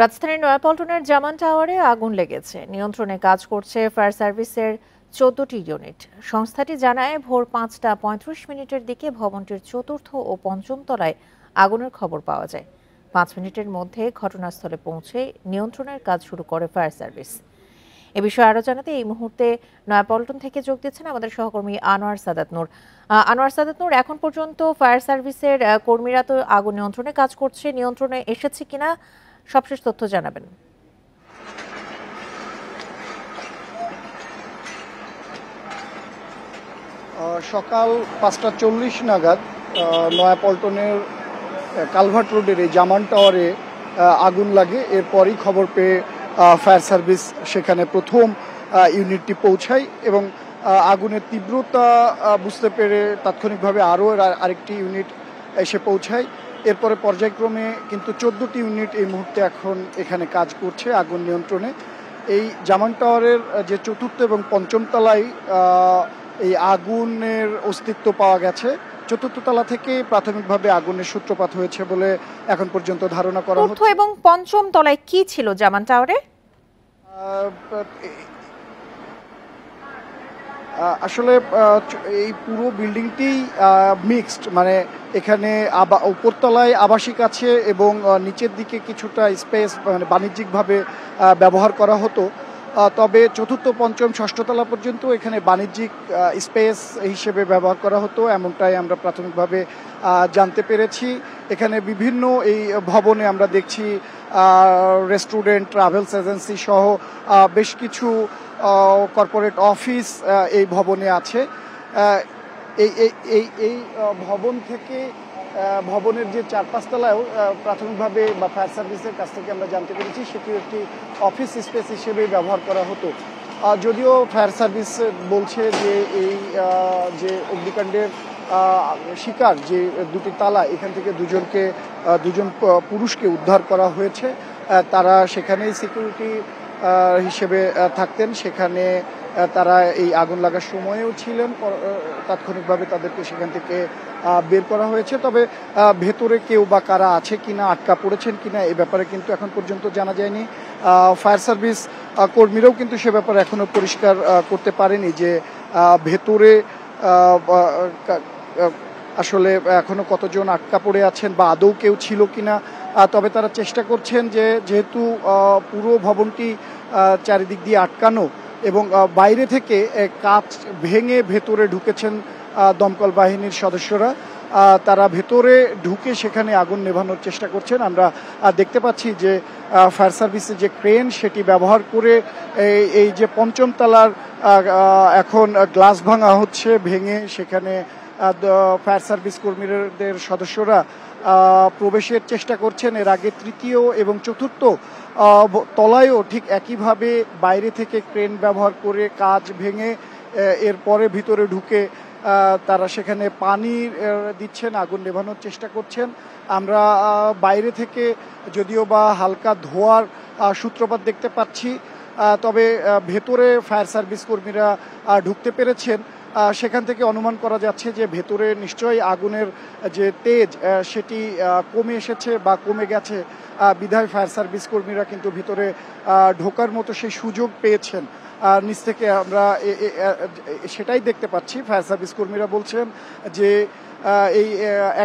রাজধানীর নয়াপল্টনের জামান টাওয়ারে আগুন লেগেছে। নিয়ন্ত্রণে কাজ করছে ফায়ার সার্ভিসের ১৪টি ইউনিট। সংস্থাটি জানায় ভোর ৫টা ৩৫ মিনিটের দিকে ভবনটির চতুর্থ ও পঞ্চম তলায় আগুনের খবর পাওয়া যায়। ৫ মিনিটের মধ্যে ঘটনাস্থলে পৌঁছে নিয়ন্ত্রণের কাজ শুরু করে ফায়ার সার্ভিস। এ বিষয়ে আরো জানাতে এই মুহূর্তে নয়াপল্টন থেকে যোগ দিচ্ছেন আমাদের সহকর্মী আনোয়ার সাদাত নূর। এখন পর্যন্ত ফায়ার সার্ভিসের কর্মীরা তো আগুন নিয়ন্ত্রণে কাজ করছে, নিয়ন্ত্রণে এসেছে কিনা সবশেষ তথ্য জানাবেন। সকাল ৫টা ৪০ নাগাদ নয়াপল্টনের কালভার্ট রোডের এই জামান টাওয়ারে আগুন লাগে। এরপরই খবর পেয়ে ফায়ার সার্ভিস সেখানে প্রথম ইউনিটটি পৌঁছায় এবং আগুনের তীব্রতা বুঝতে পেরে তাৎক্ষণিকভাবে আরও আরেকটি ইউনিট এসে পৌঁছায়। এরপরে পর্যায়ক্রমে কিন্তু ১৪টি ইউনিট এই মুহূর্তে এখন এখানে কাজ করছে আগুন নিয়ন্ত্রণে। এই জামান টাওয়ারের যে চতুর্থ এবং পঞ্চম তলায় এই আগুনের অস্তিত্ব পাওয়া গেছে। চতুর্থ তলা থেকে প্রাথমিকভাবে আগুনের সূত্রপাত হয়েছে বলে এখন পর্যন্ত ধারণা করা হচ্ছে। এবং পঞ্চম তলায় কি ছিল জামান টাওয়ারে? আসলে এই পুরো বিল্ডিংটি মিক্সড, মানে এখানে উপরতলায় আবাসিক আছে এবং নিচের দিকে কিছুটা স্পেস মানে বাণিজ্যিকভাবে ব্যবহার করা হতো। তবে চতুর্থ পঞ্চম ষষ্ঠ তলা পর্যন্ত এখানে বাণিজ্যিক স্পেস হিসেবে ব্যবহার করা হতো, এমনটাই আমরা প্রাথমিকভাবে জানতে পেরেছি। এখানে বিভিন্ন এই ভবনে আমরা দেখছি রেস্টুরেন্ট, ট্রাভেলস এজেন্সি সহ বেশ কিছু কর্পোরেট অফিস এই ভবনে আছে। এই ভবন থেকে ভবনের যে ৪-৫ তলায়ও প্রাথমিকভাবে বা ফায়ার সার্ভিসের কাছ থেকে আমরা জানতে পেরেছি সেটিও একটি অফিস স্পেস হিসেবে ব্যবহার করা হতো। যদিও ফায়ার সার্ভিস বলছে যে এই যে অগ্নিকাণ্ডের শিকার যে দুটি তালা, এখান থেকে দুজন পুরুষকে উদ্ধার করা হয়েছে। তারা সেখানেই সিকিউরিটি হিসেবে থাকতেন, সেখানে তারা এই আগুন লাগার সময়েও ছিলেন। তাৎক্ষণিকভাবে তাদেরকে সেখান থেকে বের করা হয়েছে। তবে ভেতরে কেউ বা কারা আছে কিনা, আটকা পড়েছেন কিনা এ ব্যাপারে কিন্তু এখন পর্যন্ত জানা যায়নি। ফায়ার সার্ভিস কর্মীরাও কিন্তু সে ব্যাপারে এখনো পরিষ্কার করতে পারেনি যে ভেতরে আসলে এখনো কতজন আটকা পড়ে আছেন বা আদৌ কেউ ছিল কিনা। তবে তারা চেষ্টা করছেন যে যেহেতু পুরো ভবনটি চারিদিক দিয়ে আটকানো এবং বাইরে থেকে কাঁচ ভেঙে ভেতরে ঢুকেছেন দমকল বাহিনীর সদস্যরা, তারা ভেতরে ঢুকে সেখানে আগুন নেভানোর চেষ্টা করছেন। আমরা দেখতে পাচ্ছি যে ফায়ার সার্ভিসের যে ক্রেন সেটি ব্যবহার করে এই যে পঞ্চম তলার এখন গ্লাস ভাঙা হচ্ছে, ভেঙে সেখানে ফায়ার সার্ভিস কর্মীদের সদস্যরা প্রবেশের চেষ্টা করছেন। এর আগে তৃতীয় এবং চতুর্থ তলায়ও ঠিক একইভাবে বাইরে থেকে ক্রেন ব্যবহার করে কাঁচ ভেঙে এরপরে ভিতরে ঢুকে তারা সেখানে পানি দিচ্ছেন, আগুন নেভানোর চেষ্টা করছেন। আমরা বাইরে থেকে যদিও বা হালকা ধোঁয়ার সূত্রপাত দেখতে পাচ্ছি, তবে ভেতরে ফায়ার সার্ভিস কর্মীরা ঢুকতে পেরেছেন। সেখান থেকে অনুমান করা যাচ্ছে যে ভেতরে নিশ্চয়ই আগুনের যে তেজ সেটি কমে এসেছে বা কমে গেছে, বিধায় ফায়ার সার্ভিস কর্মীরা কিন্তু ভিতরে ঢোকার মতো সেই সুযোগ পেয়েছেন। নিচ থেকে আমরা সেটাই দেখতে পাচ্ছি। ফায়ার সার্ভিস কর্মীরা বলছেন যে এই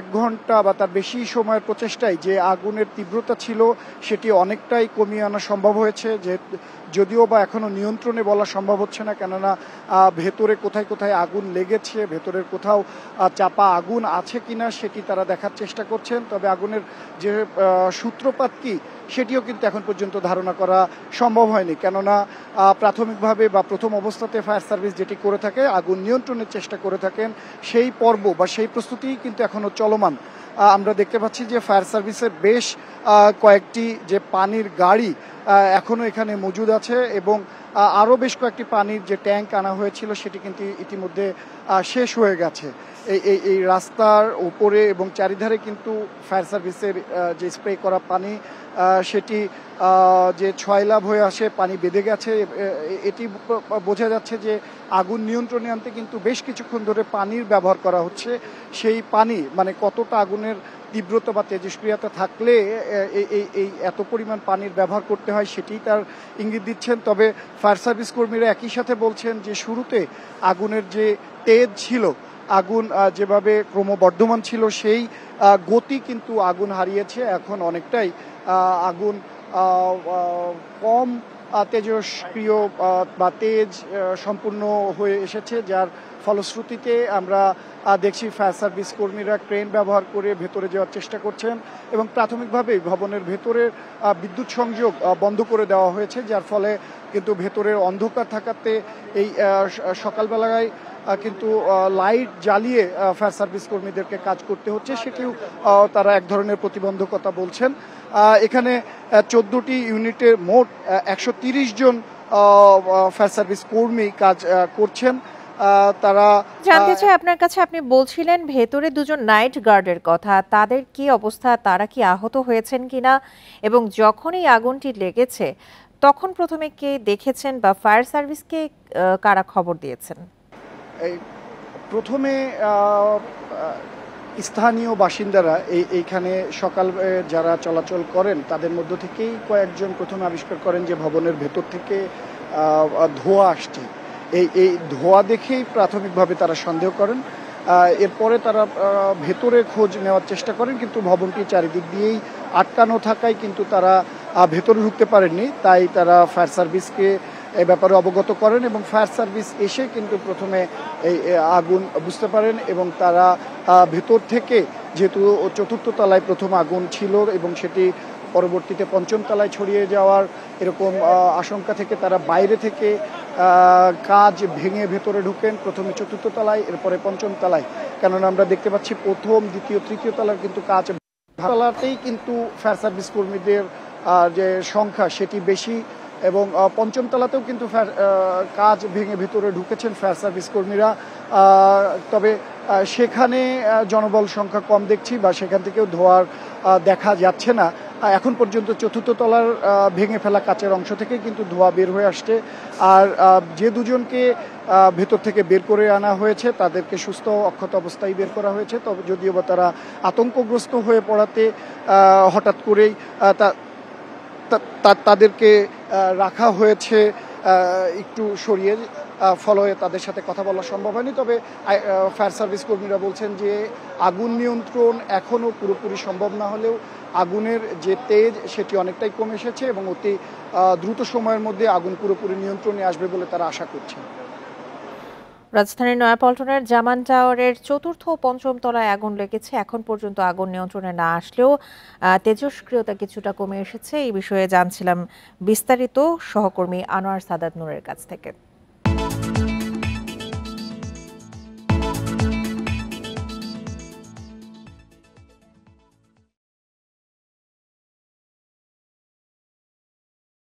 ১ ঘন্টা বা তার বেশি সময়ের প্রচেষ্টায় যে আগুনের তীব্রতা ছিল সেটি অনেকটাই কমিয়ে আনা সম্ভব হয়েছে, যে যদিও বা এখনো নিয়ন্ত্রণে বলা সম্ভব হচ্ছে না, কেননা ভেতরে কোথায় কোথায় আগুন লেগেছে, ভেতরের কোথাও চাপা আগুন আছে কিনা সেটি তারা দেখার চেষ্টা করছেন। তবে আগুনের যে সূত্রপাত কি সেটিও কিন্তু এখন পর্যন্ত ধারণা করা সম্ভব হয়নি, কেননা প্রাথমিকভাবে বা প্রথম অবস্থাতে ফায়ার সার্ভিস যেটি করে থাকে আগুন নিয়ন্ত্রণের চেষ্টা করে থাকেন, সেই পর্ব বা সেই প্রস্তুতিই কিন্তু এখনো চলমান। আমরা দেখতে পাচ্ছি যে ফায়ার সার্ভিসের বেশ কয়েকটি যে পানির গাড়ি এখনো এখানে মজুদ আছে এবং আরও বেশ কয়েকটি পানির যে ট্যাঙ্ক আনা হয়েছিল সেটি কিন্তু ইতিমধ্যে শেষ হয়ে গেছে। এই রাস্তার উপরে এবং চারিধারে কিন্তু ফায়ার সার্ভিসের যে স্প্রে করা পানি সেটি যে ছয়লাভ হয়ে আসে, পানি বেঁধে গেছে, এটি বোঝা যাচ্ছে যে আগুন নিয়ন্ত্রণে আনতে কিন্তু বেশ কিছুক্ষণ ধরে পানির ব্যবহার করা হচ্ছে। সেই পানি মানে কতটা আগুনের তীব্রতা বা তেজস্ক্রিয়তা থাকলে এই এত পরিমাণ পানির ব্যবহার করতে হয় সেটি তার ইঙ্গিত দিচ্ছেন। তবে ফায়ার সার্ভিস কর্মীরা একই সাথে বলছেন যে শুরুতে আগুনের যে তেজ ছিল, আগুন যেভাবে ক্রমবর্ধমান ছিল সেই গতি কিন্তু আগুন হারিয়েছে। এখন অনেকটাই আগুন কম তেজস্ক্রিয় বা তেজ সম্পূর্ণ হয়ে এসেছে, যার ফলশ্রুতিতে আমরা দেখছি ফায়ার সার্ভিস কর্মীরা ক্রেন ব্যবহার করে ভেতরে যাওয়ার চেষ্টা করছেন এবং প্রাথমিকভাবেই ভবনের ভেতরে বিদ্যুৎ সংযোগ বন্ধ করে দেওয়া হয়েছে, যার ফলে কিন্তু ভেতরের অন্ধকার থাকাতে এই সকালবেলায় কিন্তু লাইট জ্বালিয়ে ফায়ার সার্ভিস কর্মীদেরকে কাজ করতে হচ্ছে, সেটিও তারা এক ধরনের প্রতিবন্ধকতা বলছেন। এখানে 14টি ইউনিটের মোট 130 জন ফায়ার সার্ভিস কর্মী কাজ করছেন। তারা জানতে চাই আপনার কাছে, আপনি বলছিলেন ভেতরে দুজন নাইট গার্ডের কথা, তাদের কি অবস্থা, তারা কি আহত হয়েছেন কিনা, এবং যখন এই আগুনটি লেগেছে তখন প্রথমে কে দেখেছেন বা ফায়ার সার্ভিসকে কারা খবর দিয়েছেন? এই প্রথমে স্থানীয় বাসিন্দারা এইখানে সকাল যারা চলাচল করেন তাদের মধ্য থেকেই কয়েকজন প্রথমে আবিষ্কার করেন যে ভবনের ভেতর থেকে ধোঁয়া আসছে। এই ধোঁয়া দেখেই প্রাথমিকভাবে তারা সন্দেহ করেন। এরপরে তারা ভেতরে খোঁজ নেওয়ার চেষ্টা করেন, কিন্তু ভবনটি চারিদিক দিয়েই আটকানো থাকায় কিন্তু তারা ভেতরে ঢুকতে পারেননি। তাই তারা ফায়ার সার্ভিসকে এ ব্যাপারে অবগত করেন এবং ফায়ার সার্ভিস এসে কিন্তু প্রথমে এই আগুন বুঝতে পারেন এবং তারা ভেতর থেকে, যেহেতু 4র্থ তলায় প্রথম আগুন ছিল এবং সেটি পরবর্তীতে 5ম তলায় ছড়িয়ে যাওয়ার এরকম আশঙ্কা থেকে তারা বাইরে থেকে কাজ ভেঙে ভেতরে ঢুকেন, প্রথমে 4র্থ তলায়, এরপরে 5ম তলায়। কেননা আমরা দেখতে পাচ্ছি প্রথম, দ্বিতীয়, তৃতীয় তলার কিন্তু কাজ তলাতেই কিন্তু ফায়ার সার্ভিস কর্মীদের যে সংখ্যা সেটি বেশি এবং 5ম তলাতেও কিন্তু কাজ ভেঙে ভেতরে ঢুকেছেন ফায়ার সার্ভিস কর্মীরা। তবে সেখানে জনবল সংখ্যা কম দেখছি বা সেখান থেকেও ধোঁয়ার দেখা যাচ্ছে না। এখন পর্যন্ত 4র্থ তলার ভেঙে ফেলা কাচের অংশ থেকে কিন্তু ধোঁয়া বের হয়ে আসছে। আর যে দুজনকে ভেতর থেকে বের করে আনা হয়েছে তাদেরকে সুস্থ অক্ষত অবস্থায় বের করা হয়েছে, তবে যদিও বা তারা আতঙ্কগ্রস্ত হয়ে পড়াতে হঠাৎ করেই তাদেরকে রাখা হয়েছে একটু সরিয়ে, ফলে তাদের সাথে কথা বলা সম্ভব হয়নি। তবে ফায়ার সার্ভিস কর্মীরা বলছেন যে আগুন নিয়ন্ত্রণ এখনও পুরোপুরি সম্ভব না হলেও আগুনের যে তেজ সেটি অনেকটাই কমে এসেছে এবং অতি দ্রুত সময়ের মধ্যে আগুন পুরোপুরি নিয়ন্ত্রণে আসবে বলে তারা আশা করছেন। রাজধানীর নয়াপল্টনের জামান টাওয়ারের 4র্থ ও 5ম তলায় আগুন লেগেছে। এখন পর্যন্ত আগুন নিয়ন্ত্রণে না আসলেও তেজস্ক্রিয়তা কিছুটা কমে এসেছে। এই বিষয়ে জানছিলাম বিস্তারিত সহকর্মী আনোয়ার সাদাত নূরের কাছ থেকে।